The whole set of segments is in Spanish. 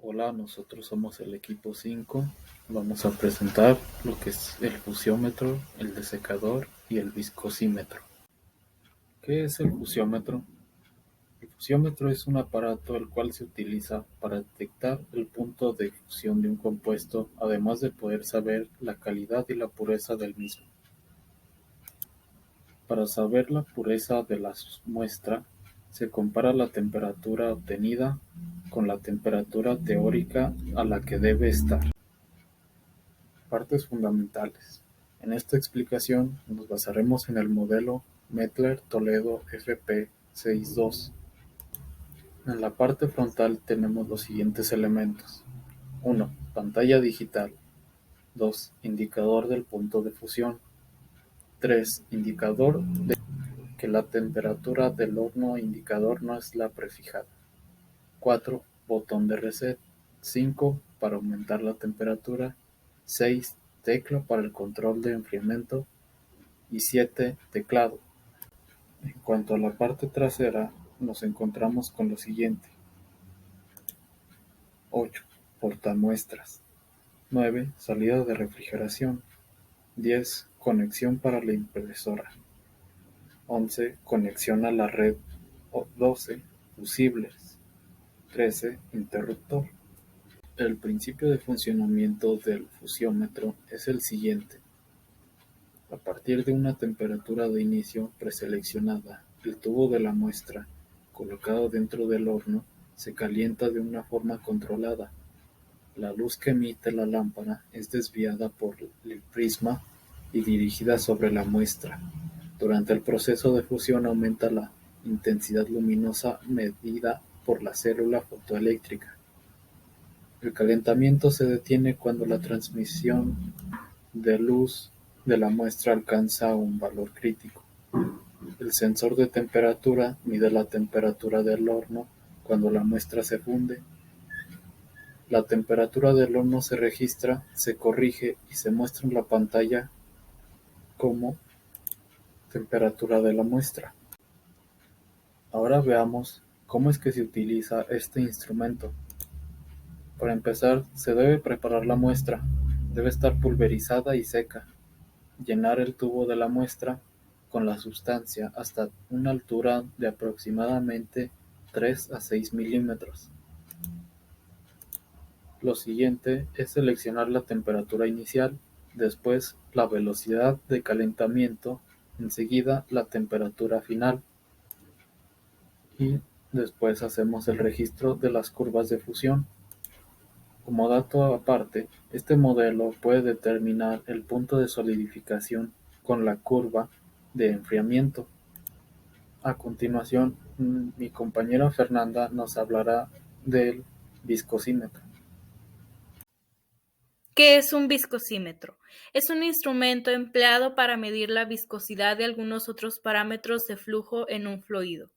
Hola, nosotros somos el equipo 5. Vamos a presentar lo que es el fusiómetro, el desecador y el viscosímetro. ¿Qué es el fusiómetro? El fusiómetro es un aparato el cual se utiliza para detectar el punto de fusión de un compuesto, además de poder saber la calidad y la pureza del mismo. Para saber la pureza de la muestra, se compara la temperatura obtenida con la temperatura teórica a la que debe estar. Partes fundamentales. En esta explicación nos basaremos en el modelo Mettler-Toledo FP62. En la parte frontal tenemos los siguientes elementos. 1. Pantalla digital. 2. Indicador del punto de fusión. 3. Indicador de que la temperatura del horno indicador no es la prefijada. 4. Botón de reset. 5. Para aumentar la temperatura. 6. Tecla para el control de enfriamiento. Y 7. Teclado. En cuanto a la parte trasera, nos encontramos con lo siguiente. 8. Portamuestras. 9. Salida de refrigeración. 10. Conexión para la impresora. 11. Conexión a la red. 12. Fusibles. 13. Interruptor. El principio de funcionamiento del fusiómetro es el siguiente. A partir de una temperatura de inicio preseleccionada, el tubo de la muestra, colocado dentro del horno, se calienta de una forma controlada. La luz que emite la lámpara es desviada por el prisma y dirigida sobre la muestra. Durante el proceso de fusión aumenta la intensidad luminosa medida por la célula fotoeléctrica. El calentamiento se detiene cuando la transmisión de luz de la muestra alcanza un valor crítico. El sensor de temperatura mide la temperatura del horno cuando la muestra se funde. La temperatura del horno se registra, se corrige y se muestra en la pantalla como temperatura de la muestra. Ahora veamos cómo es que se utiliza este instrumento. Para empezar, se debe preparar la muestra. Debe estar pulverizada y seca. Llenar el tubo de la muestra con la sustancia hasta una altura de aproximadamente 3 a 6 milímetros. Lo siguiente es seleccionar la temperatura inicial, después la velocidad de calentamiento, enseguida la temperatura final y después hacemos el registro de las curvas de fusión. Como dato aparte, este modelo puede determinar el punto de solidificación con la curva de enfriamiento. A continuación, mi compañera Fernanda nos hablará del viscosímetro. ¿Qué es un viscosímetro? Es un instrumento empleado para medir la viscosidad de algunos otros parámetros de flujo en un fluido.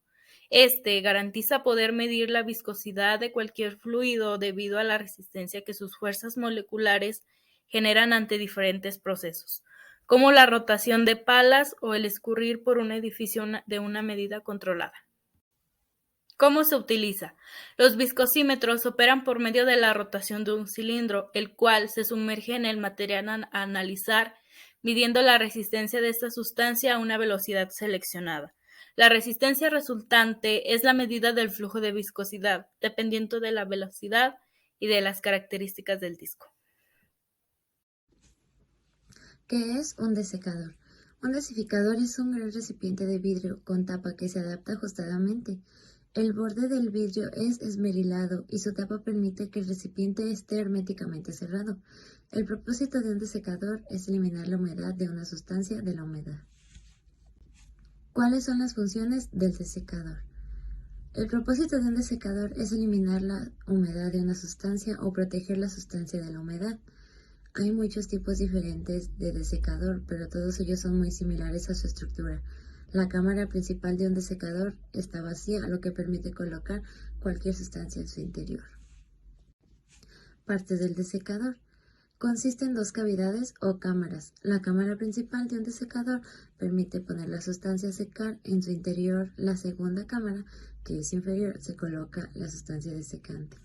Este garantiza poder medir la viscosidad de cualquier fluido debido a la resistencia que sus fuerzas moleculares generan ante diferentes procesos, como la rotación de palas o el escurrir por un edificio de una medida controlada. ¿Cómo se utiliza? Los viscosímetros operan por medio de la rotación de un cilindro, el cual se sumerge en el material a analizar, midiendo la resistencia de esta sustancia a una velocidad seleccionada. La resistencia resultante es la medida del flujo de viscosidad, dependiendo de la velocidad y de las características del disco. ¿Qué es un desecador? Un desificador es un gran recipiente de vidrio con tapa que se adapta ajustadamente. El borde del vidrio es esmerilado y su tapa permite que el recipiente esté herméticamente cerrado. El propósito de un desecador es eliminar la humedad de una sustancia de la humedad. ¿Cuáles son las funciones del desecador? El propósito de un desecador es eliminar la humedad de una sustancia o proteger la sustancia de la humedad. Hay muchos tipos diferentes de desecador, pero todos ellos son muy similares a su estructura. La cámara principal de un desecador está vacía, lo que permite colocar cualquier sustancia en su interior. Partes del desecador. Consiste en dos cavidades o cámaras. La cámara principal de un desecador permite poner la sustancia a secar en su interior. La segunda cámara, que es inferior, se coloca la sustancia desecante.